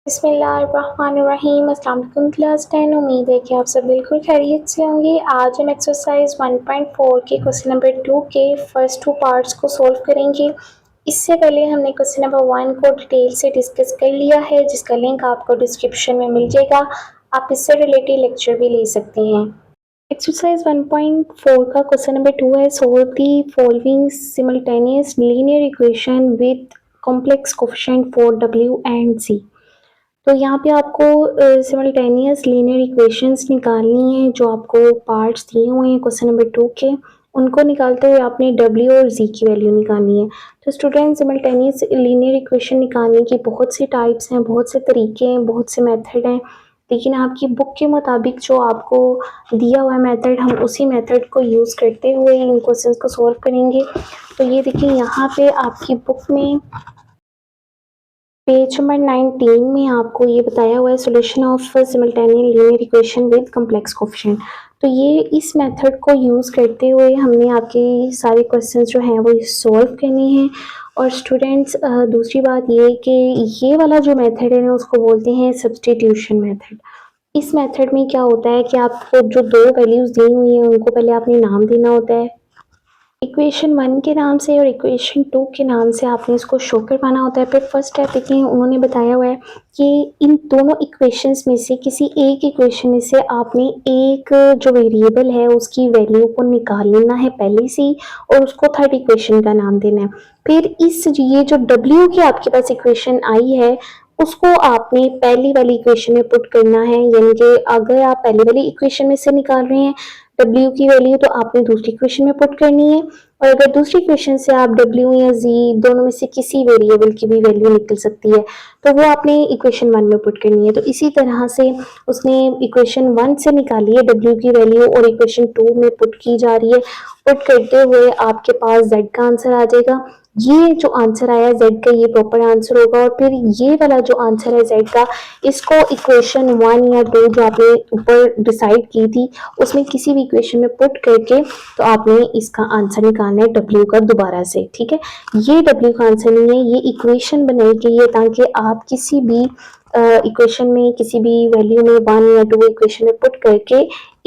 बिस्मिल्लाहिर्रहमानिर्रहीम। अस्सलाम वालेकुम क्लास 10। उम्मीद है कि आप सब बिल्कुल खैरियत से होंगे। आज हम एक्सरसाइज 1.4 के क्वेश्चन नंबर 2 के फर्स्ट 2 पार्ट्स को सॉल्व करेंगे। इससे पहले हमने क्वेश्चन नंबर 1 को डिटेल से डिस्कस कर लिया है, जिसका लिंक आपको डिस्क्रिप्शन में मिल जाएगा। आप इससे रिलेटेड लेक्चर भी ले सकते हैं। एक्सरसाइज 1.4 का क्वेश्चन नंबर 2 है, solve the following simultaneous linear equation with complex coefficient for W and C. तो यहाँ पे आपको सिमल्टेनियस लीनियर इक्वेशंस निकालनी है। जो आपको पार्ट्स दिए हुए हैं क्वेश्चन नंबर 2 के, उनको निकालते हुए आपने डब्ल्यू और जी की वैल्यू निकालनी है। तो स्टूडेंट, सिमल्टेनियस लीनियर इक्वेशन निकालने की बहुत सी टाइप्स हैं, बहुत से तरीके हैं, बहुत से मेथड हैं, लेकिन आपकी बुक के मुताबिक जो आपको दिया हुआ है मेथड, हम उसी मेथड को यूज़ करते हुए इन क्वेश्चन को सॉल्व करेंगे। तो ये देखिए, यहाँ पे आपकी बुक में पेज नंबर 19 में आपको ये बताया हुआ है, solution of simultaneous linear equation with complex coefficient. तो ये इस मेथड को यूज़ करते हुए हमने आपके सारे क्वेश्चंस जो हैं वो सॉल्व करने हैं। और स्टूडेंट्स, दूसरी बात ये कि ये वाला जो मेथड है ना, उसको बोलते हैं सब्स्टिट्यूशन मेथड। इस मेथड में क्या होता है कि आपको जो दो वैल्यूज़ दी हुई हैं, उनको पहले आपने नाम देना होता है इक्वेशन 1 के नाम से, और इक्वेशन 2 के नाम से आपने इसको शो करवाना होता है। फिर फर्स्ट स्टेप देखिए, उन्होंने बताया हुआ है कि इन दोनों इक्वेशंस में से किसी एक इक्वेशन में से आपने एक जो वेरिएबल है उसकी वैल्यू को निकाल लेना है पहले से, और उसको थर्ड इक्वेशन का नाम देना है। फिर ये जो डब्ल्यू की आपके पास इक्वेशन आई है, उसको आपने पहली वाली इक्वेशन में पुट करना है। यानी कि अगर आप पहली वाली इक्वेशन में से निकाल रहे हैं W की वैल्यू, तो आपने दूसरी इक्वेशन में पुट करनी है। और अगर दूसरी इक्वेशन से आप W या Z दोनों में से किसी वेरिएबल की भी वैल्यू निकल सकती है, तो वो आपने इक्वेशन 1 में पुट करनी है। तो इसी तरह से उसने इक्वेशन 1 से निकाली है W की वैल्यू, और इक्वेशन 2 में पुट की जा रही है। पुट करते हुए आपके पास Z का आंसर आ जाएगा। ये जो आंसर आया Z का, ये प्रॉपर आंसर होगा। और फिर ये वाला जो आंसर है Z का, इसको इक्वेशन 1 या 2 जो आपने ऊपर डिसाइड की थी, उसमें किसी भी इक्वेशन में पुट करके तो आपने इसका आंसर निकालना है W का दोबारा से। ठीक है, ये W का आंसर नहीं है, ये इक्वेशन बनाई गई है ताकि आप किसी भी इक्वेशन में, किसी भी वैल्यू में 1 या 2 इक्वेशन में पुट करके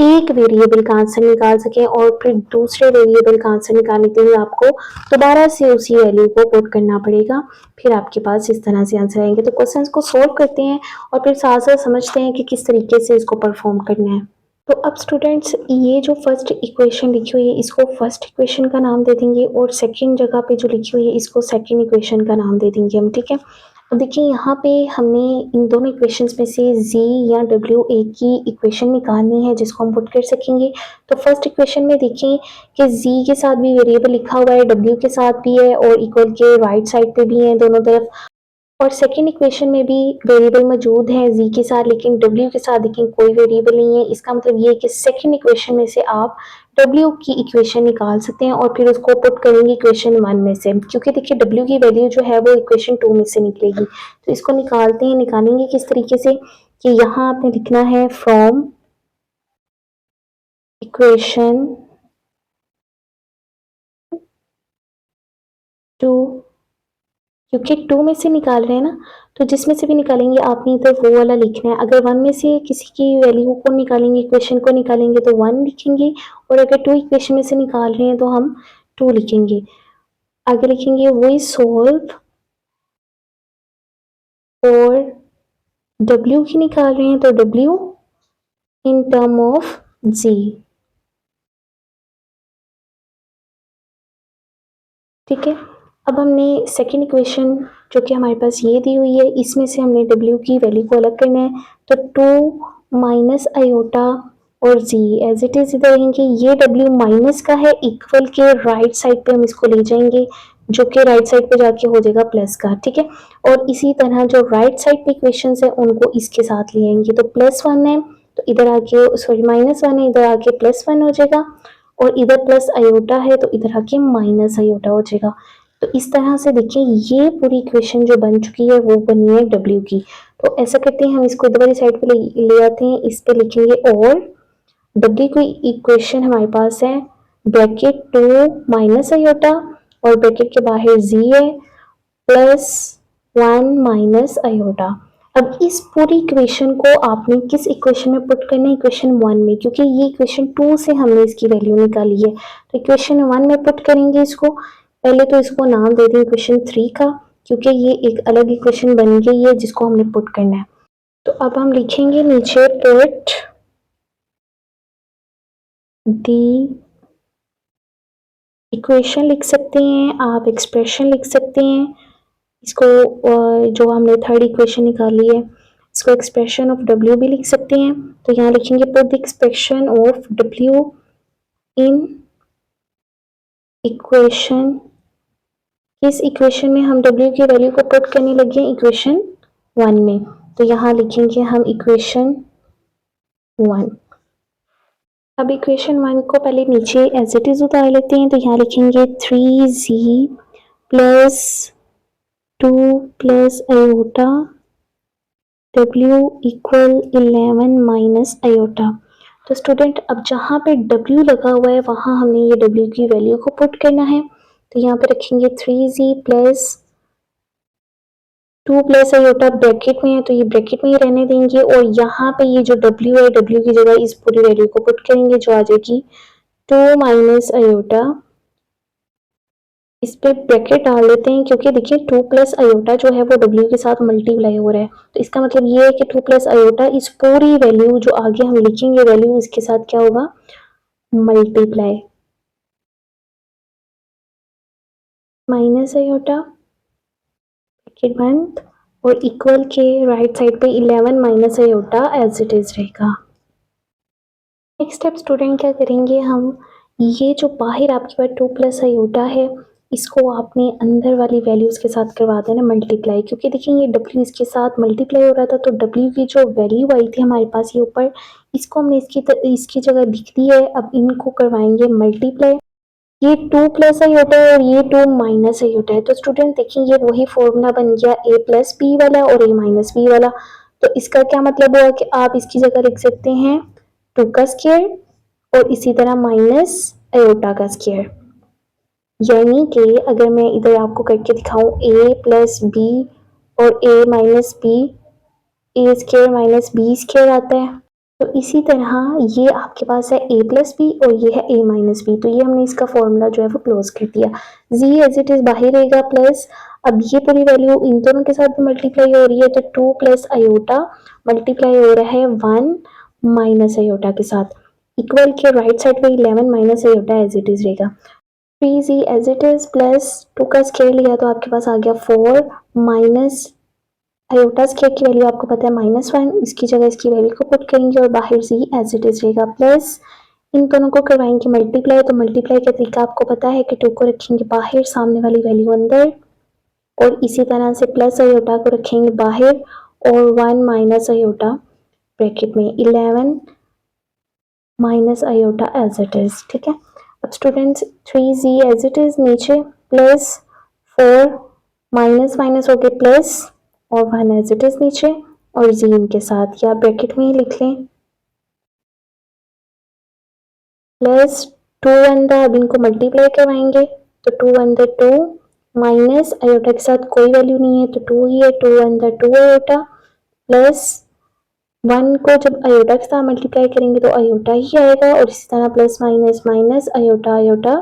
एक वेरिएबल का आंसर निकाल सकें, और फिर दूसरे वेरिएबल का आंसर निकालने के लिए आपको दोबारा से उसी वैल्यू को पुट करना पड़ेगा। फिर आपके पास इस तरह से आंसर आएंगे। तो क्वेश्चंस को सोल्व करते हैं और फिर साथ साथ समझते हैं कि किस तरीके से इसको परफॉर्म करना है। तो अब स्टूडेंट्स, ये जो फर्स्ट इक्वेशन लिखी हुई है, इसको फर्स्ट इक्वेशन का नाम दे देंगे, और सेकंड जगह पे जो लिखी हुई है, इसको सेकंड इक्वेशन का नाम दे देंगे हम। ठीक है, अब देखिए, यहाँ पे हमने इन दोनों इक्वेशंस में से Z या W एक की इक्वेशन निकालनी है जिसको हम पुट कर सकेंगे। तो फर्स्ट इक्वेशन में देखें कि Z के साथ भी वेरिएबल लिखा हुआ है, W के साथ भी है, और इक्वल के राइट साइड पे भी है दोनों तरफ। और सेकेंड इक्वेशन में भी वेरिएबल मौजूद है Z के साथ, लेकिन W के साथ लेकिन कोई वेरिएबल नहीं है। इसका मतलब ये है कि सेकेंड इक्वेशन में से आप W की इक्वेशन निकाल सकते हैं और फिर उसको पुट करेंगे इक्वेशन 1 में से, क्योंकि देखिए W की वैल्यू जो है वो इक्वेशन 2 में से निकलेगी। तो इसको निकालते हैं। निकालेंगे किस तरीके से कि यहाँ आपने लिखना है फ्रॉम इक्वेशन 2, क्योंकि 2 में से निकाल रहे हैं ना, तो जिसमें से भी निकालेंगे आपने इधर वो वाला लिखना है। अगर 1 में से किसी की वैल्यू को निकालेंगे, इक्वेशन को निकालेंगे, तो 1 लिखेंगे, और अगर 2 इक्वेशन में से निकाल रहे हैं तो हम 2 लिखेंगे। आगे लिखेंगे वी सोल्व और W की निकाल रहे हैं तो W in term of Z। ठीक है, अब हमने सेकेंड इक्वेशन जो कि हमारे पास ये दी हुई है, इसमें से हमने W की वैल्यू को अलग करना है। तो 2 माइनस आयोटा और Z एज इट इज इधर रहेंगे। ये W माइनस का है, इक्वल के राइट साइड पे हम इसको ले जाएंगे, जो कि राइट साइड पे जाके हो जाएगा प्लस का। ठीक है, और इसी तरह जो राइट साइड पे इक्वेशंस है उनको इसके साथ ले आएंगे। तो +1 है तो इधर आके, सॉरी -1 है, इधर आके +1 हो जाएगा, और इधर प्लस आयोटा है तो इधर आके माइनस आयोटा हो जाएगा। तो इस तरह से देखिए, ये पूरी इक्वेशन जो बन चुकी है वो बनी है W की। तो ऐसा करते हैं, हम इसको इधर वाली साइड पे ले आते हैं। इस पे लिखेंगे और W की इक्वेशन हमारे पास है ब्रैकेट 2 माइनस आयोटा, और ब्रैकेट के बाहर Z है +1 माइनस आयोटा। अब इस पूरी इक्वेशन को आपने किस इक्वेशन में पुट करना है? इक्वेशन 1 में, क्योंकि ये इक्वेशन 2 से हमने इसकी वैल्यू निकाली है, तो इक्वेशन 1 में पुट करेंगे इसको। पहले तो इसको नाम दे दें इक्वेशन 3 का, क्योंकि ये एक अलग इक्वेशन बन गई है जिसको हमने पुट करना है। तो अब हम लिखेंगे नीचे पुट दी इक्वेशन लिख सकते हैं, आप एक्सप्रेशन लिख सकते हैं इसको, जो हमने थर्ड इक्वेशन निकाली है इसको एक्सप्रेशन ऑफ डब्ल्यू भी लिख सकते हैं। तो यहाँ लिखेंगे put the expression of W in equation. इस इक्वेशन में हम डब्ल्यू की वैल्यू को पुट करने लगे हैं इक्वेशन 1 में, तो यहाँ लिखेंगे हम इक्वेशन 1। अब इक्वेशन 1 को पहले नीचे एज इट इज उतार लेते हैं, तो यहाँ लिखेंगे 3z plus 2 plus iota w equal 11 minus iota. तो स्टूडेंट अब जहाँ पे w लगा हुआ है वहाँ हमने ये w की वैल्यू को पुट करना है, तो यहाँ पे रखेंगे 3z plus 2 plus iota bracket में है तो ये ब्रैकेट में ही रहने देंगे, और यहाँ पे ये जो w है w की जगह इस पूरी वैल्यू को पुट करेंगे जो आ जाएगी 2 माइनस आयोटा। इस पे ब्रैकेट डाल देते हैं क्योंकि देखिए 2 प्लस आयोटा जो है वो w के साथ मल्टीप्लाई हो रहा है, तो इसका मतलब ये है कि 2 प्लस आयोटा इस पूरी वैल्यू जो आगे हम लिखेंगे वैल्यू इसके साथ क्या होगा, मल्टीप्लाई माइनस आयोटा ब्रैकेट बंद, और इक्वल के राइट साइड पे 11 minus iota as it is रहेगा। नेक्स्ट स्टेप स्टूडेंट क्या करेंगे, हम ये जो बाहर आपके पास 2 प्लस आयोटा है इसको आपने अंदर वाली वैल्यूज के साथ करवा देना मल्टीप्लाई, क्योंकि देखिए ये w इसके साथ मल्टीप्लाई हो रहा था तो w की जो वैल्यू आई थी हमारे पास ये ऊपर, इसको हमने इसकी जगह लिख दी है। अब इनको करवाएंगे मल्टीप्लाई, ये 2 प्लस आयोटा है और ये 2 माइनस आयोटा है, तो स्टूडेंट देखिए ये वही फॉर्मूला बन गया a प्लस बी वाला और a माइनस बी वाला। तो इसका क्या मतलब हुआ कि आप इसकी जगह लिख सकते हैं 2 का स्क्वायर और इसी तरह माइनस आयोटा का स्क्वायर, यानी कि अगर मैं इधर आपको करके दिखाऊं a प्लस बी और a minus B, A square minus B square आता है, तो इसी तरह ये आपके पास है a प्लस बी और ये है a माइनस बी, तो ये हमने इसका फॉर्मूला जो है वो क्लोज कर दिया। z एज इट इज बाहर रहेगा प्लस, अब ये पूरी वैल्यू इन दोनों के साथ मल्टीप्लाई हो रही है तो 2 प्लस आयोटा मल्टीप्लाई हो रहा है 1 माइनस आयोटा के साथ, इक्वल के राइट साइड पे 11 minus iota as it is रहेगा। 3z as it is plus 2 का स्क्वायर लिया तो आपके पास आ गया 4 माइनस आयोटा स्क्वायर की वैल्यू आपको पता है -1, इसकी जगह इसकी वैल्यू को पुट करेंगे और बाहर z एज इट इज रहेगा प्लस, इन दोनों को करवाएंगे मल्टीप्लाई, तो मल्टीप्लाई का तरीका आपको पता है कि 2 को रखेंगे बाहर, सामने वाली वैल्यू अंदर, और इसी तरह से प्लस आयोटा को रखेंगे बाहर और 1 माइनस आयोटा ब्रैकेट में 11 minus iota as it is. ठीक है, अब students 3z as it is नीचे प्लस 4 माइनस माइनस हो गए प्लस और 1 एज इट इज नीचे और z इनके साथ या ब्रैकेट में ही लिख लें प्लस 2 अंदर, अब इनको मल्टीप्लाई करवाएंगे तो 2 अंदर 2 माइनस आयोटा के साथ कोई वैल्यू नहीं है तो 2 ही है, 2 अंदर 2 आयोटा प्लस 1 को जब आयोटा के साथ मल्टीप्लाई करेंगे तो आयोटा ही आएगा, और इसी तरह plus minus minus iota iota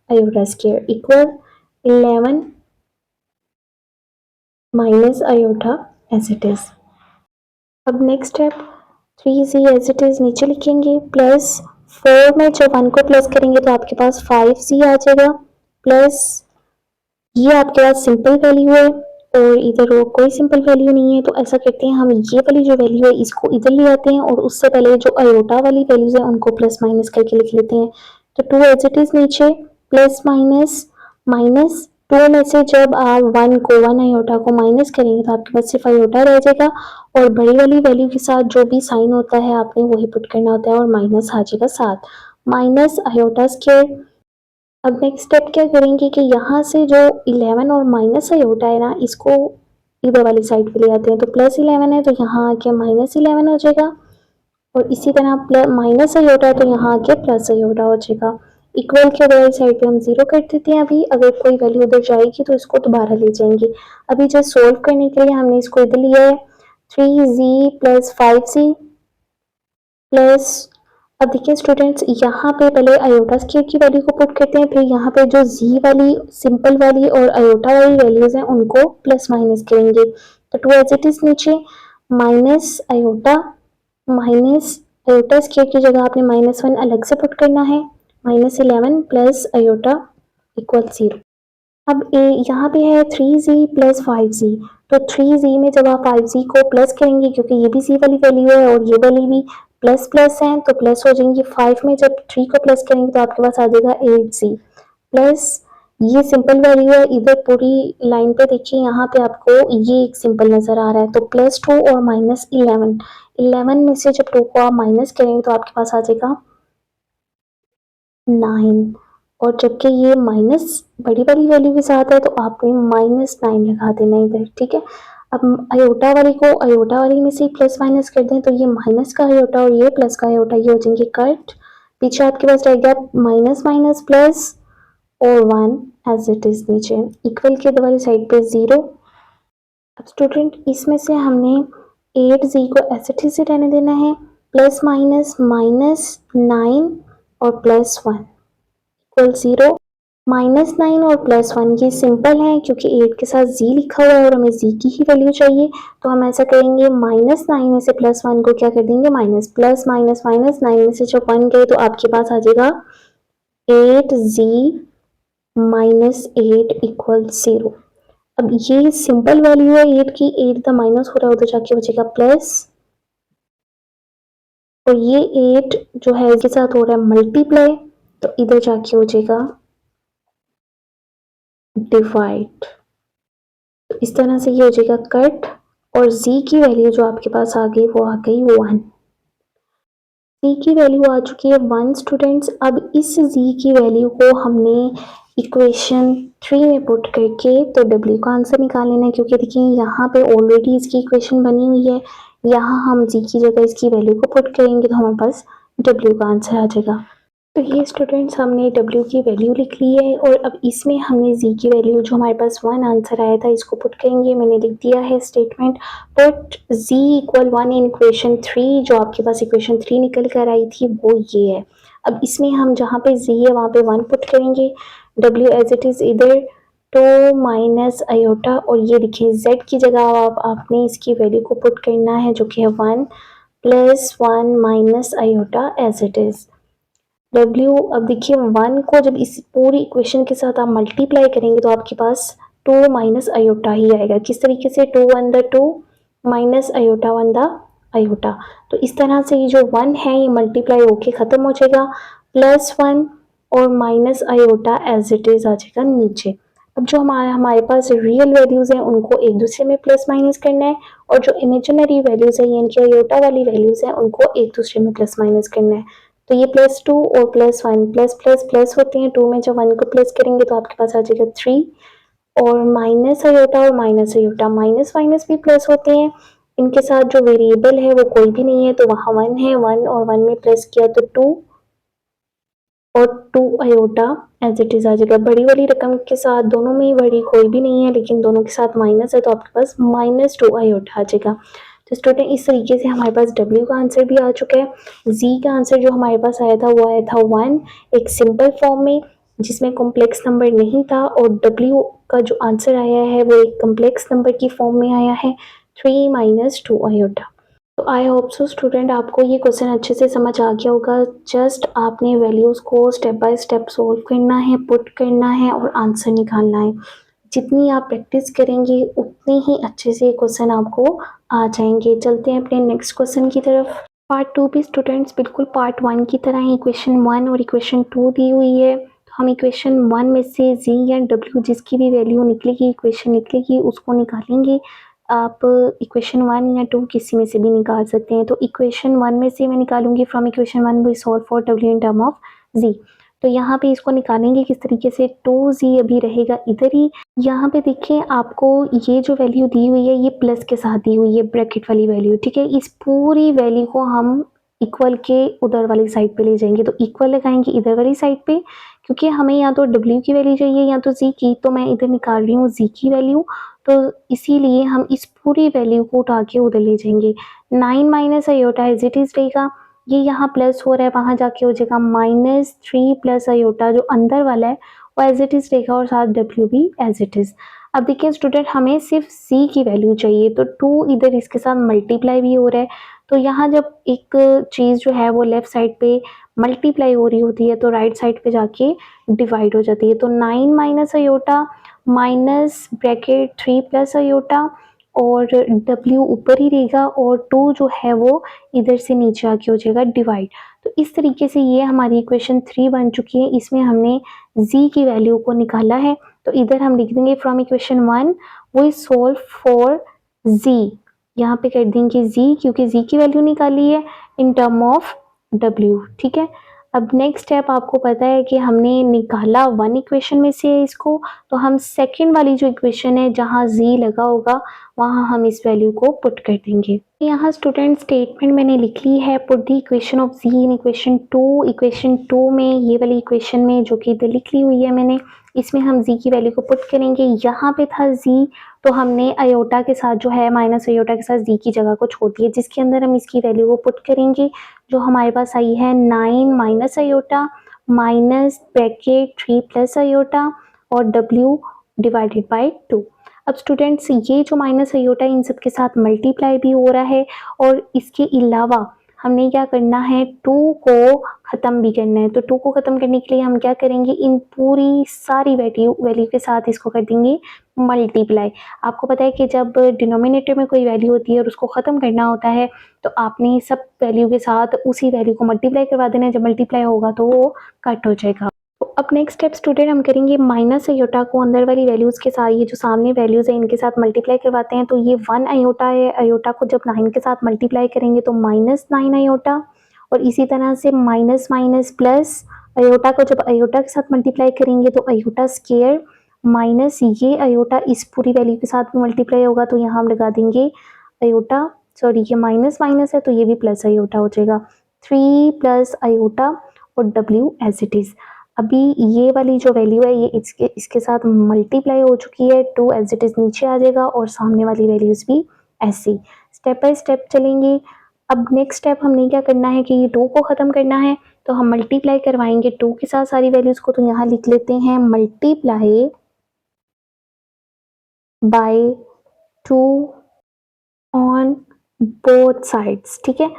iota square equal 11 minus iota as it is. अब next step 3z as it is नीचे लिखेंगे प्लस 4 में जब 1 को प्लस करेंगे तो आपके पास 5z आ जाएगा प्लस ये आपके पास सिंपल वैल्यू है और इधर वो कोई सिंपल वैल्यू नहीं है, तो ऐसा करते हैं हम ये वाली जो वैल्यू है इसको इधर ले आते हैं और उससे पहले जो आयोटा वाली वैल्यूज है उनको प्लस माइनस करके लिख लेते हैं। तो 2 एज इट इज नीचे प्लस माइनस माइनस 2 में से जब आप 1 आयोटा को माइनस करेंगे तो आपके पास सिर्फ आयोटा रह जाएगा और बड़ी वाली वैल्यू के साथ जो भी साइन होता है आपने वही पुट करना होता है और माइनस आ जाएगा साथ माइनस आयोटा स्क्वायर। अब नेक्स्ट स्टेप क्या करेंगे कि यहाँ से जो 11 और माइनस आयोटा है ना इसको इधर वाली साइड पे ले आते हैं, तो प्लस 11 है तो यहाँ आके माइनस 11 हो जाएगा और इसी तरह प्लस माइनस आयोटा है तो यहाँ आके प्लस आयोटा हो जाएगा, इक्वल के उधर साइड पे हम 0 कर देते हैं। अभी अगर कोई वैल्यू उधर जाएगी तो इसको दोबारा ले जाएंगे, अभी जस्ट सोल्व करने के लिए हमने इसको इधर लिया है 3z प्लस 5z प्लस, अब देखिए स्टूडेंट्स यहाँ पे पहले आयोटा स्क्वायर की वैल्यू को पुट करते हैं, फिर यहाँ पे जो z वाली सिंपल वाली और आयोटा वाली वैल्यूज हैं उनको प्लस माइनस करेंगे। तो 2 एज इट इज नीचे माइनस आयोटा स्क्वायर की जगह आपने -1 अलग से पुट करना है, -11 प्लस आयोटा इक्वल 0। अब यहाँ पे है 3z प्लस 5z, तो 3z में जब आप 5z को प्लस करेंगे क्योंकि ये भी z वाली वैल्यू है और ये वाली भी प्लस प्लस है तो प्लस हो जाएंगे। 5 में जब 3 को प्लस करेंगे तो आपके पास आ जाएगा 8z प्लस, ये सिंपल वैल्यू है, इधर पूरी लाइन पे देखिए यहाँ पे आपको ये एक सिंपल नजर आ रहा है, तो +2 और -11, 11 में से जब 2 को आप माइनस करेंगे तो आपके पास आ जाएगा 9, और जबकि ये माइनस बड़ी वाली वैल्यू के साथ है तो आपने -9 लगा देना इधर, ठीक है। अब आयोटा वाली को आयोटा वाली में से प्लस माइनस कर दें तो ये माइनस का आयोटा और ये प्लस का आयोटा ये हो जाएंगे कट, पीछे आपके पास रह गया माइनस माइनस प्लस और 1 एज इट इज नीचे, इक्वल के वाली साइड पे 0। अब स्टूडेंट इसमें से हमने 8z को एज इट इज रहने देना है, प्लस माइनस -9 और +1 इक्वल 0। -9 और +1 ये सिंपल है क्योंकि 8 के साथ z लिखा हुआ है और हमें z की ही वैल्यू चाहिए, तो हम ऐसा करेंगे -9 में से +1 को क्या कर देंगे माइनस, प्लस माइनस माइनस 9 में से जब 1 गए तो आपके पास आ जाएगा 8z -8 इक्वल 0। अब ये सिंपल वैल्यू है 8 की, 8 का माइनस हो रहा है उधर जाके बचेगा प्लस, और ये 8 जो है इसके साथ हो रहा है मल्टीप्लाई तो इधर जाके हो जाएगा डिवाइड, तो इस तरह से ये हो जाएगा कट, और z की वैल्यू जो आपके पास आ गई वो आ गई 1, z की वैल्यू आ चुकी है 1 स्टूडेंट्स। अब इस z की वैल्यू को हमने इक्वेशन 3 में पुट करके तो w का आंसर निकाल लेना है, क्योंकि देखिए यहाँ पे ऑलरेडी इसकी इक्वेशन बनी हुई है, यहाँ हम z की जगह इसकी वैल्यू को पुट करेंगे तो हमारे पास w का आंसर आ जाएगा। तो ये स्टूडेंट्स हमने w की वैल्यू लिख ली है और अब इसमें हमने z की वैल्यू जो हमारे पास 1 आंसर आया था इसको पुट करेंगे, मैंने लिख दिया है स्टेटमेंट पुट z इक्वल 1 इन इक्वेशन 3, जो आपके पास इक्वेशन 3 निकल कर आई थी वो ये है। अब इसमें हम जहाँ पे z है वहाँ पे 1 पुट करेंगे, w एज इट इज इधर 2 माइनस आयोटा, और ये देखिए z की जगह आपने इसकी वैल्यू को पुट करना है जो कि है 1 plus 1 minus iota as it is w। अब देखिए 1 को जब इस पूरी इक्वेशन के साथ आप मल्टीप्लाई करेंगे तो आपके पास 2 माइनस आयोटा ही आएगा, किस तरीके से 2 1 the 2 minus iota 1 the iota, तो इस तरह से ये जो 1 है ये मल्टीप्लाई होके खत्म हो जाएगा, +1 और minus iota as it is आ जाएगा नीचे। अब जो हमारे पास रियल वैल्यूज हैं उनको एक दूसरे में प्लस माइनस करना है, और जो इमेजिनरी वैल्यूज है यानी कि आयोटा वाली वैल्यूज हैं उनको एक दूसरे में प्लस माइनस करना है। तो ये +2 और +1 प्लस प्लस प्लस होते हैं, 2 में जब 1 को प्लस करेंगे तो आपके पास आ जाएगा 3, और माइनस आयोटा और माइनस आयोटा माइनस माइनस भी प्लस होते हैं, इनके साथ जो वेरिएबल है वो कोई भी नहीं है तो वहाँ 1 है, 1 और 1 में प्लस किया तो 2 और 2 आयोटा एज इट इज आ जाएगा। बड़ी वाली रकम के साथ दोनों में बड़ी कोई भी नहीं है लेकिन दोनों के साथ माइनस है तो आपके पास -2 आयोटा आ जाएगा। तो स्टूडेंट इस तरीके से हमारे पास w का आंसर भी आ चुका है। z का आंसर जो हमारे पास आया था वो आया था 1 एक सिंपल फॉर्म में जिसमें कॉम्प्लेक्स नंबर नहीं था, और w का जो आंसर आया है वो एक कॉम्प्लेक्स नंबर की फॉर्म में आया है 3 - 2 आयोटा। तो आई होप सो स्टूडेंट आपको ये क्वेश्चन अच्छे से समझ आ गया होगा। जस्ट आपने वैल्यूज़ को स्टेप बाय स्टेप सोल्व करना है, पुट करना है और आंसर निकालना है। जितनी आप प्रैक्टिस करेंगे उतने ही अच्छे से क्वेश्चन आपको आ जाएंगे। चलते हैं अपने नेक्स्ट क्वेश्चन की तरफ। पार्ट 2 भी स्टूडेंट्स बिल्कुल पार्ट 1 की तरह ही इक्वेशन 1 और इक्वेशन 2 दी हुई है। तो हम इक्वेशन 1 में से z या w जिसकी भी वैल्यू निकलेगी इक्वेशन निकलेगी उसको निकालेंगे। आप इक्वेशन 1 या 2 किसी में से भी निकाल सकते हैं। तो इक्वेशन 1 में से मैं निकालूंगी from equation 1 we solve for w in term of z। तो यहाँ पे इसको निकालेंगे किस तरीके से, 2z अभी रहेगा इधर ही। यहाँ पे देखिए आपको ये जो वैल्यू दी हुई है ये प्लस के साथ दी हुई है, ब्रैकेट वाली वैल्यू, ठीक है। इस पूरी वैल्यू को हम इक्वल के उधर वाली साइड पे ले जाएंगे, तो इक्वल लगाएंगे इधर वाली साइड पे क्योंकि हमें या तो W की वैल्यू चाहिए या तो Z की, तो मैं इधर निकाल रही हूँ Z की वैल्यू, तो इसीलिए हम इस पूरी वैल्यू को उठा के उधर ले जाएंगे। 9 minus iota as it is रहेगा, ये यहाँ प्लस हो रहा है, वहाँ जाके हो जाएगा -3 प्लस आयोटा, जो अंदर वाला है वो एज इट इज रहेगा, और साथ W भी एज इट इज। अब देखिए स्टूडेंट, हमें सिर्फ C की वैल्यू चाहिए, तो 2 इधर इसके साथ मल्टीप्लाई भी हो रहा है, तो यहाँ जब एक चीज़ जो है वो लेफ्ट साइड पे मल्टीप्लाई हो रही होती है तो राइट साइड पे जाके डिवाइड हो जाती है। तो 9 minus iota minus bracket 3 plus iota, और W ऊपर ही रहेगा, और 2 जो है वो इधर से नीचे आके हो जाएगा डिवाइड। तो इस तरीके से ये हमारी इक्वेशन 3 बन चुकी है। इसमें हमने Z की वैल्यू को निकाला है, तो इधर हम लिख देंगे from equation 1 we solve for Z, यहाँ पे कर देंगे Z क्योंकि Z की वैल्यू निकाली है इन टर्म ऑफ W। ठीक है, अब नेक्स्ट स्टेप आपको पता है कि हमने निकाला 1 इक्वेशन में से इसको, तो हम सेकंड वाली जो इक्वेशन है जहाँ Z लगा होगा वहाँ हम इस वैल्यू को पुट कर देंगे। यहाँ स्टूडेंट स्टेटमेंट मैंने लिख ली है, put the equation of Z in equation 2। Equation 2 में ये वाली इक्वेशन में जो कि इधर लिख ली हुई है मैंने, इसमें हम Z की वैल्यू को पुट करेंगे। यहाँ पे था Z, तो हमने आयोटा के साथ जो है माइनस आयोटा के साथ Z की जगह को छोड़ दिया, जिसके अंदर हम इसकी वैल्यू को पुट करेंगे, जो हमारे पास आई है 9 minus iota minus bracket 3 plus iota और W डिवाइडेड बाय 2। अब स्टूडेंट्स, ये जो माइनस आयोटा इन सब के साथ मल्टीप्लाई भी हो रहा है, और इसके अलावा हमने क्या करना है, 2 को ख़त्म भी करना है। तो 2 को ख़त्म करने के लिए हम क्या करेंगे, इन पूरी सारी वैल्यू के साथ इसको कर देंगे मल्टीप्लाई। आपको पता है कि जब डिनोमिनेटर में कोई वैल्यू होती है और उसको ख़त्म करना होता है, तो आपने सब वैल्यू के साथ उसी वैल्यू को मल्टीप्लाई करवा देना है। जब मल्टीप्लाई होगा तो वो कट हो जाएगा। तो अब नेक्स्ट स्टेप स्टूडेंट हम करेंगे माइनस आयोटा को अंदर वाली वैल्यूज़ के साथ, ये जो सामने वैल्यूज़ हैं इनके साथ मल्टीप्लाई करवाते हैं। तो ये 1 आयोटा है, आयोटा को जब 9 के साथ मल्टीप्लाई करेंगे तो -9 आयोटा, और इसी तरह से माइनस माइनस प्लस आयोटा को जब आयोटा के साथ मल्टीप्लाई करेंगे तो आयोटा स्क्वायर, माइनस ये आयोटा इस पूरी वैल्यू के साथ भी मल्टीप्लाई होगा, तो यहाँ हम लगा देंगे आयोटा, सॉरी ये माइनस माइनस है तो ये भी प्लस आयोटा हो जाएगा, 3 प्लस आयोटा और W एज इट इज़। अभी ये वाली जो वैल्यू है ये इसके साथ मल्टीप्लाई हो चुकी है, 2 एज इट इज़ नीचे आ जाएगा, और सामने वाली वैल्यूज़ भी ऐसे स्टेप बाय स्टेप चलेंगे। अब नेक्स्ट स्टेप हमने क्या करना है कि ये 2 को ख़त्म करना है, तो हम मल्टीप्लाई करवाएंगे 2 के साथ सारी वैल्यूज़ को, तो यहाँ लिख लेते हैं multiply by 2 on both sides. ठीक है,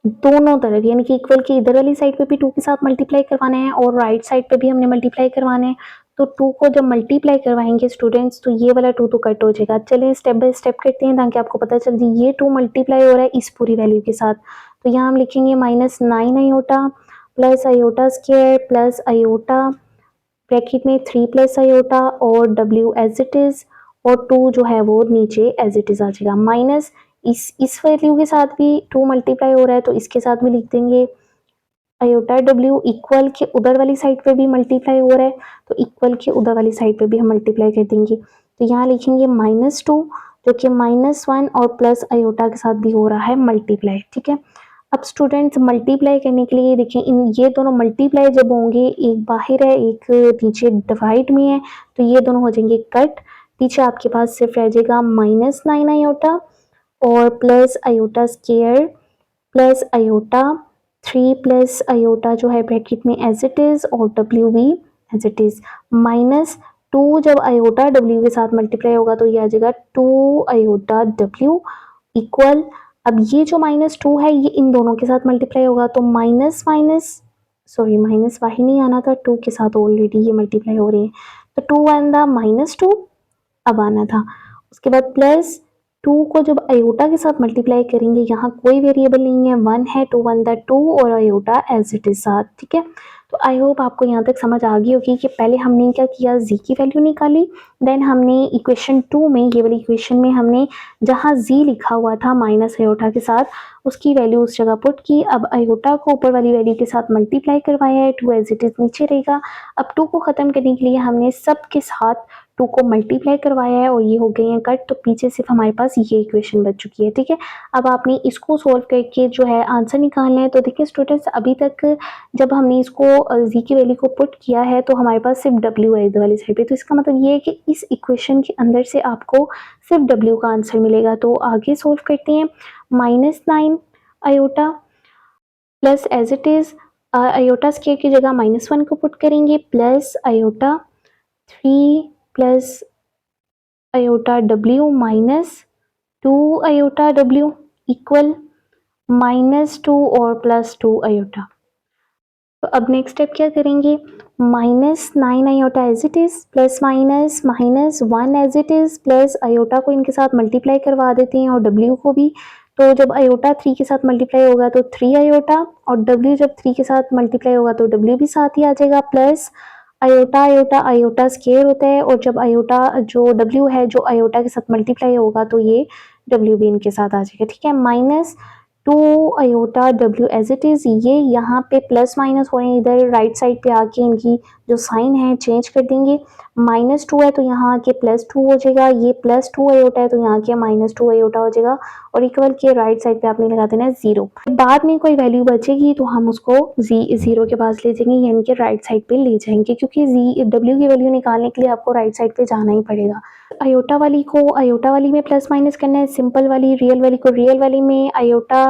दोनों तरफ, यानी कि इक्वल की इधर वाली साइड पे भी 2 के साथ मल्टीप्लाई करवाना है और राइट साइड पे भी हमने मल्टीप्लाई करवाना है। तो 2 को जब मल्टीप्लाई करवाएंगे स्टूडेंट्स, तो ये वाला 2 तो कट हो जाएगा। चलिए स्टेप बाय स्टेप करते हैं ताकि आपको पता चल जाए। ये 2 मल्टीप्लाई हो रहा है इस पूरी वैल्यू के साथ, तो यहाँ हम लिखेंगे -9 iota plus iota square plus iota bracket में 3 प्लस आयोटा और W एज इट इज़, और 2 जो है वो नीचे एज इट इज़ आ जाएगा, माइनस इस वैल्यू के साथ भी 2 मल्टीप्लाई हो रहा है तो इसके साथ भी लिख देंगे आयोटा W, इक्वल के उधर वाली साइड पे भी मल्टीप्लाई हो रहा है तो इक्वल के उधर वाली साइड पे भी हम मल्टीप्लाई कर देंगे। तो यहाँ लिखेंगे -2 जो कि -1 और प्लस आयोटा के साथ भी हो रहा है मल्टीप्लाई। ठीक है, अब स्टूडेंट्स मल्टीप्लाई करने के लिए देखें, इन ये दोनों मल्टीप्लाई जब होंगे, एक बाहर है एक नीचे डिवाइड में है, तो ये दोनों हो जाएंगे कट। पीछे आपके पास सिर्फ रह जाएगा -9 आयोटा और plus iota square plus iota 3 plus iota जो है ब्रैकेट में एज इट इज़ और W भी एज इट इज़, -2 जब आयोटा W के साथ मल्टीप्लाई होगा तो ये आ जाएगा 2 आयोटा W इक्वल, अब ये जो -2 है ये इन दोनों के साथ मल्टीप्लाई होगा तो माइनस बाहर नहीं आना था, 2 के साथ ऑलरेडी ये मल्टीप्लाई हो रही है, तो 2 आंदा -2 अब आना था। उसके बाद प्लस 2 को जब आयोटा के साथ मल्टीप्लाई करेंगे, यहाँ कोई वेरिएबल नहीं है, 1 है, 2 1 द 2 और आयोटा एज इट इज साथ। ठीक है, तो आई होप आपको यहाँ तक समझ आ गई होगी कि पहले हमने क्या किया, Z की वैल्यू निकाली, देन हमने इक्वेशन 2 में, ये वाली इक्वेशन में हमने जहाँ Z लिखा हुआ था माइनस आयोटा के साथ, उसकी वैल्यू उस जगह पुट की। अब आयोटा को ऊपर वाली वैल्यू के साथ मल्टीप्लाई करवाया है, 2 एज इट इज नीचे रहेगा। अब 2 को ख़त्म करने के लिए हमने सब के साथ 2 को मल्टीप्लाई करवाया है और ये हो गए हैं कट, तो पीछे सिर्फ हमारे पास ये इक्वेशन बच चुकी है। ठीक है, अब आपने इसको सोल्व करके जो है आंसर निकालना है। तो देखिए स्टूडेंट्स, अभी तक जब हमने इसको z की वैल्यू को पुट किया है तो हमारे पास सिर्फ w है इधर वाली साइड पे, तो इसका मतलब ये है कि इस इक्वेशन के अंदर से आपको सिर्फ w का आंसर मिलेगा। तो आगे सोल्व करते हैं। -9 iota plus as it is iota square की जगह -1 को पुट करेंगे, plus iota 3 plus iota w minus 2 iota w equal -2 और +2 आयोटा। तो अब नेक्स्ट स्टेप क्या करेंगे, -9 iota as it is plus -1 as it is plus iota को इनके साथ मल्टीप्लाई करवा देते हैं और w को भी। तो जब आयोटा 3 के साथ मल्टीप्लाई होगा तो 3 आयोटा, और w जब 3 के साथ मल्टीप्लाई होगा तो w भी साथ ही आ जाएगा, plus iota iota iota square होता है, और जब आयोटा जो w है जो आयोटा के साथ मल्टीप्लाई होगा तो ये w भी इनके साथ आ जाएगा, ठीक है। -2 iota w as it is, ये यहाँ पे प्लस माइनस हो रहे हैं, इधर राइट साइड पे आके इनकी जो साइन है चेंज कर देंगे। -2 है तो यहाँ आके +2 हो जाएगा, ये +2 आयोटा है तो यहाँ के -2 आयोटा हो जाएगा, और इक्वल के राइट साइड पे आपने लगा देना है 0। बाद में कोई वैल्यू बचेगी तो हम उसको 0 के पास ले जाएंगे, यानी कि राइट साइड पे ले जाएंगे, क्योंकि w की वैल्यू निकालने के लिए आपको राइट साइड पे जाना ही पड़ेगा। आयोटा वाली को आयोटा वाली में प्लस माइनस करना है, सिंपल वाली रियल वाली को रियल वाली में, आयोटा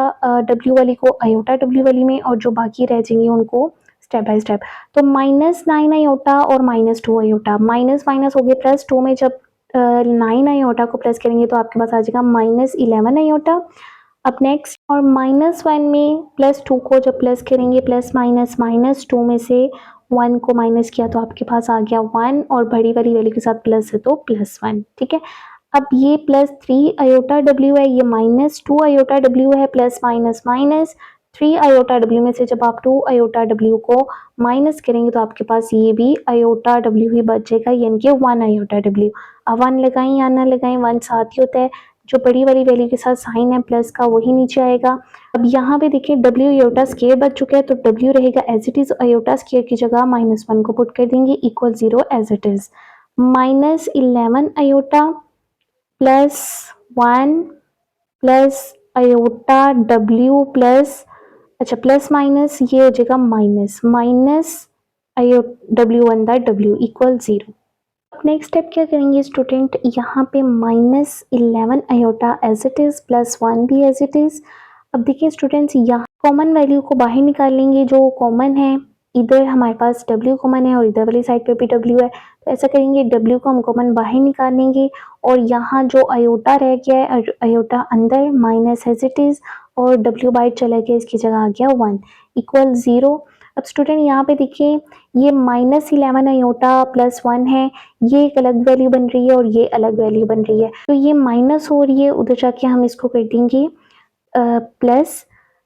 w वाली को आयोटा w वाली में, और जो बाकी रह जाएंगे उनको स्टेप बाय स्टेप। तो -9 आयोटा और -2 आयोटा, माइनस माइनस हो गए +2 में, जब 9 आयोटा को प्लस करेंगे तो आपके पास आ जाएगा -11 आयोटा। अब नेक्स्ट, और -1 में +2 को जब प्लस करेंगे, प्लस माइनस -2 में से 1 को माइनस किया तो आपके पास आ गया 1, और बड़ी वाली वैल्यू के साथ प्लस है तो +1, ठीक है। अब ये +3 आयोटा w है, ये -2 आयोटा w है, plus minus minus 3 iota w में से जब आप 2 आयोटा w को माइनस करेंगे तो आपके पास ये भी आयोटा w ही बच जाएगा, यानी कि 1 आयोटा w। अब 1 लगाएं या ना लगाएं, 1 साथ ही होता है, जो बड़ी वाली वैल्यू के साथ साइन है प्लस का वही नीचे आएगा। अब यहाँ पे देखिए w आयोटा स्क्वायर बच चुका है तो w रहेगा as it is, iota square की जगह -1 को पुट कर देंगे, equal 0 as it is. -11 iota plus 1 plus iota w plus, अच्छा प्लस माइनस ये हो जाएगा माइनस आयो w1 w equal 0। Next step क्या करेंगे स्टूडेंट, यहाँ पे -11 iota as it is plus 1 भी एज इट इज। अब देखिए स्टूडेंट्स, यहाँ कॉमन वैल्यू को बाहर निकाल लेंगे, जो कॉमन है इधर हमारे पास w कॉमन है और इधर वाली साइड पे भी w है, तो ऐसा करेंगे w को हम कॉमन बाहर निकाल लेंगे, और यहाँ जो आयोटा रह गया है आयोटा अंदर माइनस एज इट इज, और w बाहर चला गया, इसकी जगह आ गया 1 इक्वल 0। अब स्टूडेंट यहाँ पे देखिए ये -11 आयोटा प्लस 1 है, ये एक अलग वैल्यू बन रही है और ये अलग वैल्यू बन रही है, तो ये माइनस हो रही है, उधर जाके हम इसको कर देंगे प्लस।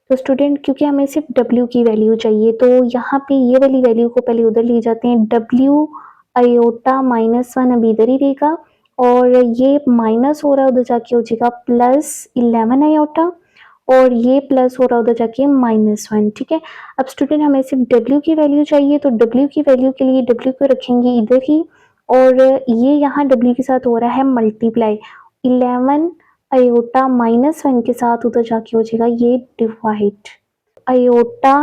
तो स्टूडेंट क्योंकि हमें सिर्फ w की वैल्यू चाहिए तो यहाँ पे ये वाली वैल्यू को पहले उधर ले जाते हैं, w आयोटा -1 अभी इधर ही रहेगा, और ये माइनस हो रहा है उधर जाके हो जाएगा +11 आयोटा, और ये प्लस हो रहा है उधर जाके -1, ठीक है। अब स्टूडेंट हमें सिर्फ w की वैल्यू चाहिए, तो w की वैल्यू के लिए w को रखेंगे इधर ही, और ये यहाँ w के साथ हो रहा है मल्टीप्लाई, 11 आयोटा -1 के साथ उधर जाके हो जाएगा ये डिवाइड, आयोटा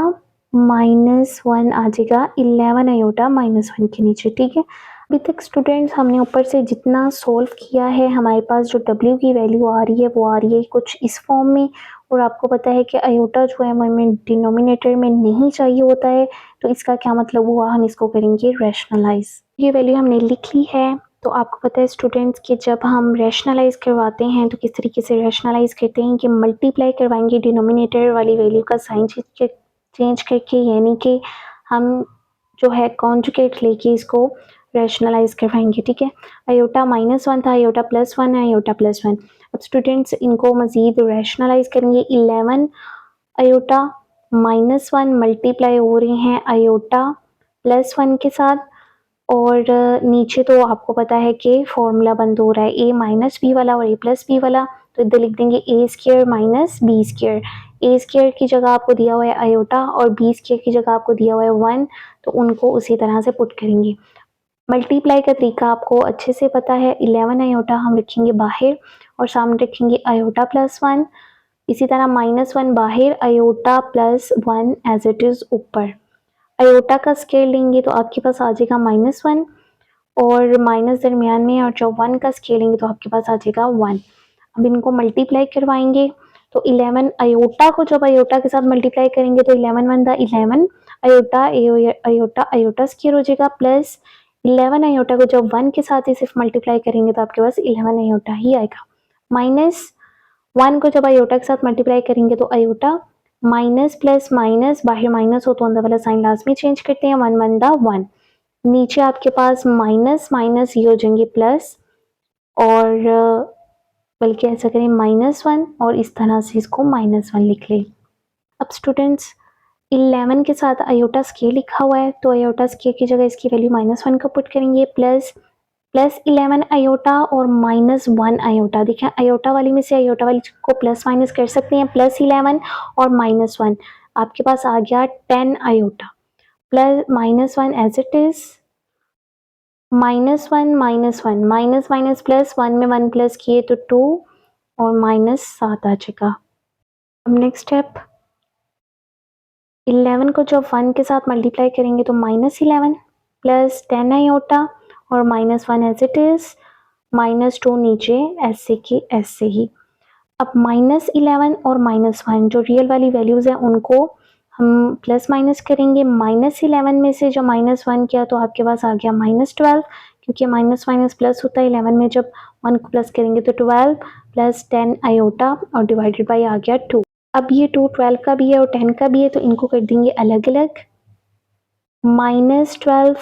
-1 आ जाएगा 11 आयोटा -1 के नीचे, ठीक है। अभी तक स्टूडेंट्स हमने ऊपर से जितना सोल्व किया है, हमारे पास जो w की वैल्यू आ रही है वो आ रही है कुछ इस फॉर्म में, और आपको पता है कि आयोटा जो है हमें डिनोमिनेटर में नहीं चाहिए होता है, तो इसका क्या मतलब हुआ, हम इसको करेंगे रैशनलाइज। ये वैल्यू हमने लिख ली है। तो आपको पता है स्टूडेंट्स कि जब हम रैशनलाइज करवाते हैं तो किस तरीके से रैशनलाइज करते हैं कि मल्टीप्लाई करवाएंगे डिनोमिनेटर वाली वैल्यू का साइन चेंज करके, यानी कि हम जो है कॉन्जुगेट लेके इसको रैशनलाइज करवाएंगे, ठीक है। आयोटा -1 था, आयोटा +1 है, आयोटा +1। अब स्टूडेंट्स इनको मजीद रैशनलाइज करेंगे, 11 आयोटा -1 मल्टीप्लाई हो रहे हैं आयोटा +1 के साथ, और नीचे तो आपको पता है कि फॉर्मूला बंद हो रहा है a माइनस बी वाला और a प्लस बी वाला, तो इधर लिख देंगे a square minus B square. a square की जगह आपको दिया हुआ है आयोटा और b स्क्वायर की जगह आपको दिया हुआ है 1, तो उनको उसी तरह से पुट करेंगे। मल्टीप्लाई का तरीका आपको अच्छे से पता है, 11 आयोटा हम रखेंगे बाहर और सामने रखेंगे आयोटा +1, इसी तरह -1 बाहर, आयोटा +1 एज इट इज़ ऊपर। आयोटा का स्केयर लेंगे तो आपके पास आ जाएगा -1 और माइनस दरमियान में, और जब 1 का स्केयर लेंगे तो आपके पास आ जाएगा 1। अब इनको मल्टीप्लाई करवाएंगे तो 11 आयोटा को जब आयोटा के साथ मल्टीप्लाई करेंगे तो 11 वन दा 11 आयोटा आयोटा आयोटा स्केयर हो जाएगा, प्लस 11 आयोटा को जब 1 के साथ ही सिर्फ मल्टीप्लाई करेंगे तो आपके पास 11 आयोटा ही आएगा। -1 को जब आयोटा के साथ मल्टीप्लाई करेंगे तो आयोटा, माइनस प्लस माइनस, बाहर माइनस हो तो अंदर वाला साइन लाजमी चेंज करते हैं, 1 वन दा 1, नीचे आपके पास माइनस माइनस ये हो जाएंगे प्लस, और बल्कि ऐसा करें -1 और इस तरह से इसको -1 लिख लें। अब स्टूडेंट्स 11 के साथ आयोटा स्केयर लिखा हुआ है तो आयोटा स्केयर की जगह इसकी वैल्यू -1 का पुट करेंगे, प्लस 11 आयोटा और -1 आयोटा। देखें आयोटा वाली में से आयोटा वाली को प्लस माइनस कर सकते हैं, +11 और -1 आपके पास आ गया 10 iota, plus -1 as it is, -1 -1 minus minus plus, 1 में 1 प्लस किए तो 2 और -7 आ जाएगा। अब नेक्स्ट स्टेप 11 को जब 1 के साथ मल्टीप्लाई करेंगे तो -11 प्लस 10 आयोटा और -1 एज इट इज, -2 नीचे ऐसे की ऐसे ही। अब -11 और -1 जो रियल वाली वैल्यूज हैं उनको हम प्लस माइनस करेंगे, -11 में से जब -1 किया तो आपके पास आ गया -12, क्योंकि माइनस माइनस प्लस होता है 11 में, जब 1 को प्लस करेंगे तो 12 प्लस 10 आयोटा और डिवाइडेड बाई आ गया 2। अब ये 2 12 का भी है और 10 का भी है तो इनको कर देंगे अलग अलग, -12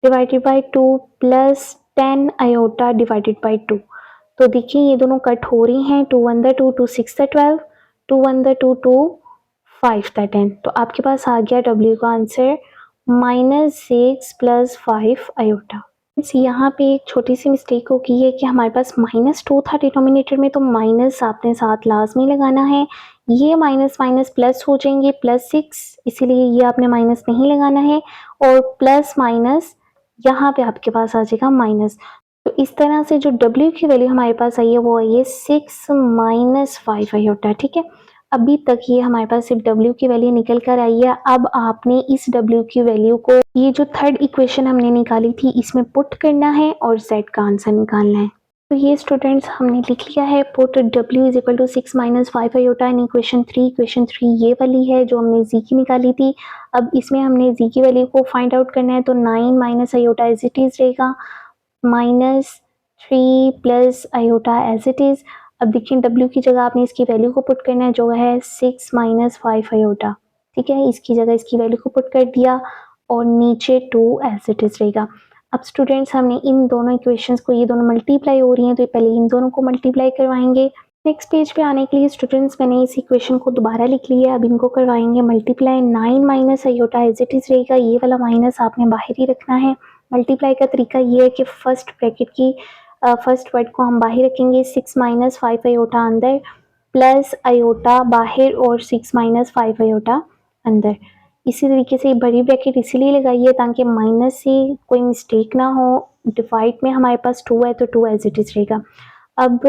divided by 2 plus 10 iota divided by 2। तो देखिए ये दोनों कट हो रही हैं, 2 1 2 2 6 12, 2 1 2 2 5 10। तो आपके पास आ गया W का आंसर -6 प्लस 5 आयोटा। यहाँ पे एक छोटी सी मिस्टेक हो गई है कि हमारे पास -2 था डिनोमिनेटर में, तो माइनस आपने साथ लाजमी लगाना है, ये माइनस माइनस प्लस हो जाएंगे +6, इसीलिए ये आपने माइनस नहीं लगाना है, और प्लस माइनस यहाँ पे आपके पास आ जाएगा माइनस। तो इस तरह से जो W की वैल्यू हमारे पास आई है वो आई है 6 - 5 आयोटा। ठीक है, अभी तक ये हमारे पास सिर्फ W की वैल्यू निकल कर आई है। अब आपने इस W की वैल्यू को, ये जो थर्ड इक्वेशन हमने निकाली थी, इसमें पुट करना है और Z का आंसर निकालना है। तो ये स्टूडेंट्स हमने लिख लिया है, put W is equal to 6 - 5 iota in equation 3। Equation 3 ये वाली है जो हमने Z की निकाली थी। अब इसमें हमने Z की वैल्यू को फाइंड आउट करना है, तो 9 - आयोटा एज इट इज रहेगा, -3 plus iota as it is. अब देखिए W की जगह आपने इसकी वैल्यू को पुट करना है जो है 6 - 5 आयोटा। ठीक है, इसकी जगह इसकी वैल्यू को पुट कर दिया और नीचे 2 एज इट इज रहेगा। अब स्टूडेंट्स हमने इन दोनों इक्वेशंस को, ये दोनों मल्टीप्लाई हो रही हैं तो पहले इन दोनों को मल्टीप्लाई करवाएंगे। नेक्स्ट पेज पे आने के लिए स्टूडेंट्स मैंने इस इक्वेशन को दोबारा लिख लिया है, अब इनको करवाएंगे multiply. 9 - iota as it is रहेगा, ये वाला माइनस आपने बाहर ही रखना है। मल्टीप्लाई का तरीका ये है कि फर्स्ट ब्रैकेट की फर्स्ट वर्ड को हम बाहर रखेंगे, 6 - 5 आयोटा अंदर, प्लस आयोटा बाहर और 6 - 5 आयोटा अंदर। इसी तरीके से बड़ी ब्रैकेट इसीलिए लगाई है ताकि माइनस से कोई मिस्टेक ना हो। डिवाइड में हमारे पास 2 है तो 2 एज इट इज रहेगा। अब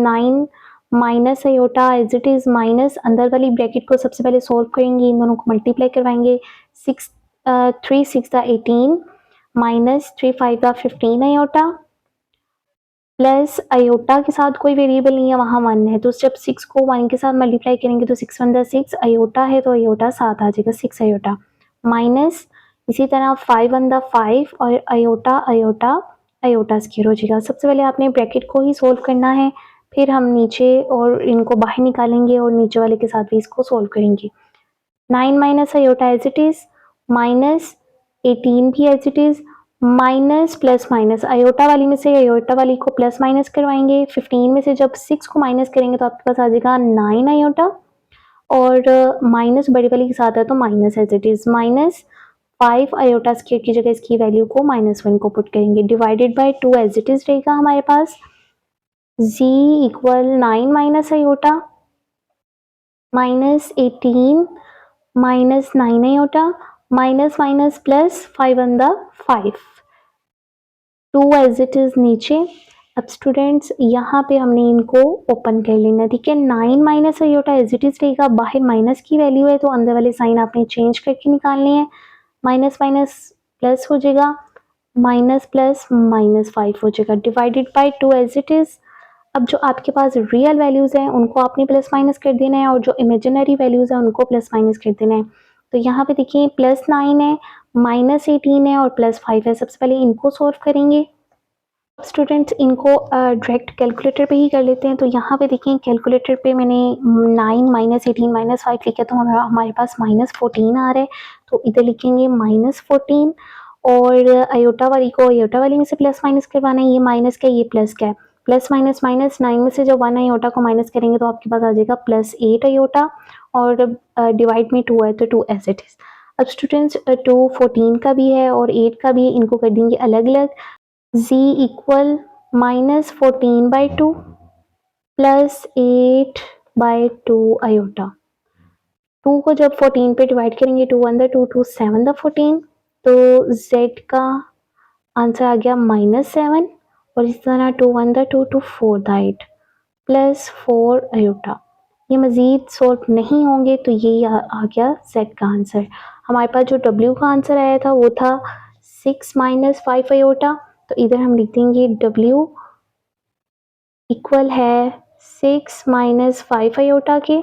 9 minus iota as it is minus, अंदर वाली ब्रैकेट को सबसे पहले सॉल्व करेंगे, इन दोनों को मल्टीप्लाई करवाएंगे। 3 6 18 -3 5 15 आयोटा, प्लस आयोटा के साथ कोई वेरिएबल नहीं है, वहाँ 1 है, तो जब 6 को 1 के साथ मल्टीप्लाई करेंगे तो 6 1 6, आयोटा है तो आयोटा 7 आ जाएगा, 6 आयोटा, माइनस इसी तरह 5 1 5 और आयोटा आयोटा आयोटा स्क्वायर हो जाएगा। सबसे पहले आपने ब्रैकेट को ही सोल्व करना है, फिर हम नीचे और इनको बाहर निकालेंगे और नीचे वाले के साथ भी इसको सोल्व करेंगे। 9 - आयोटा एज इट इज, -18 भी as it is, minus plus minus, iota वाली में से आयोटा वाली को प्लस माइनस करवाएंगे। 15 में से जब 6 को माइनस करेंगे तो आपके पास आ जाएगा 9 आयोटा, और माइनस बड़ी वाली के साथ है तो minus as it is, -5 iota square की जगह इसकी वैल्यू को -1 को पुट करेंगे, divided by 2 as it is रहेगा हमारे पास। z इक्वल 9 - iota -18 -9 iota, minus minus plus 5 1 5, 2 as it is नीचे, अब स्टूडेंट्स यहाँ पे हमने इनको ओपन कर लेना, ठीक है। 9 minus iota as it is रहेगा, बाहर माइनस की वैल्यू है तो अंदर वाले साइन आपने चेंज करके निकालने हैं। माइनस माइनस प्लस हो जाएगा, माइनस प्लस -5 हो जाएगा, divided by 2 as it is. अब जो आपके पास रियल वैल्यूज हैं उनको आपने प्लस माइनस कर देना है और जो इमेजिनरी वैल्यूज हैं उनको प्लस माइनस कर देना है। तो यहाँ पे देखिए +9 है, -18 है और +5 है। सबसे पहले इनको सॉल्व करेंगे। स्टूडेंट्स इनको डायरेक्ट कैलकुलेटर पे ही कर लेते हैं। तो यहाँ पे देखिए कैलकुलेटर पे मैंने 9 -18 -5 लिखा तो हमारे पास -14 आ रहा है। तो इधर लिखेंगे -14 और अयोटा वाली को अयोटा वाली में से प्लस माइनस करवाना है। ये माइनस का ये प्लस का है, प्लस माइनस माइनस 9 में से जब 1 अयोटा को माइनस करेंगे तो आपके पास आ जाएगा +8 अयोटा और डिवाइड में 2 है तो 2 एज इट इज। अब स्टूडेंट्स 2 14 का भी है और 8 का भी है, इनको कर देंगे अलग अलग। z equal -14/2 +8/2 aorta. 2 को जब 14 पे डिवाइड करेंगे 2 1 2 2 7 14 तो z का आंसर आ गया -7 और इस तरह 2 1 2 2 4 8 +4 अयोटा। ये मज़ीद सॉल्व नहीं होंगे तो ये आ गया z का आंसर। हमारे पास जो w का आंसर आया था वो था 6 -5 अयोटा। तो इधर हम लिख देंगे w इक्वल है 6 -5 अयोटा के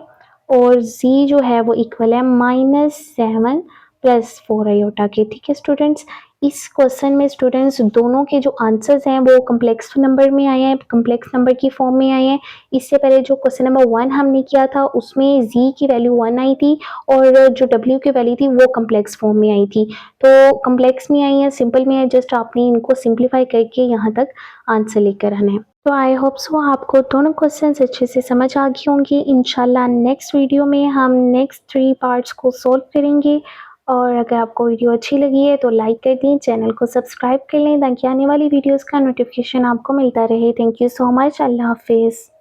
और z जो है वो इक्वल है -7 +4 अयोटा के, ठीक है स्टूडेंट्स। इस क्वेश्चन में स्टूडेंट्स दोनों के जो आंसर्स हैं वो कम्प्लेक्स नंबर में आए हैं, कम्प्लेक्स नंबर की फॉर्म में आए हैं। इससे पहले जो क्वेश्चन नंबर 1 हमने किया था उसमें z की वैल्यू 1 आई थी और जो w की वैल्यू थी वो कम्प्लेक्स फॉर्म में आई थी। तो कम्प्लेक्स में आई है, सिंपल में है, जस्ट आपने इनको सिंप्लीफाई करके यहाँ तक आंसर लेकर आना है। तो आई होप सो आपको दोनों क्वेश्चंस अच्छे से समझ आ गई होंगी। इंशाल्लाह नेक्स्ट वीडियो में हम नेक्स्ट 3 पार्ट्स को सॉल्व करेंगे और अगर आपको वीडियो अच्छी लगी है तो लाइक कर दें, चैनल को सब्सक्राइब कर लें ताकि आने वाली वीडियोस का नोटिफिकेशन आपको मिलता रहे। Thank you so much. अल्लाह हाफिज़।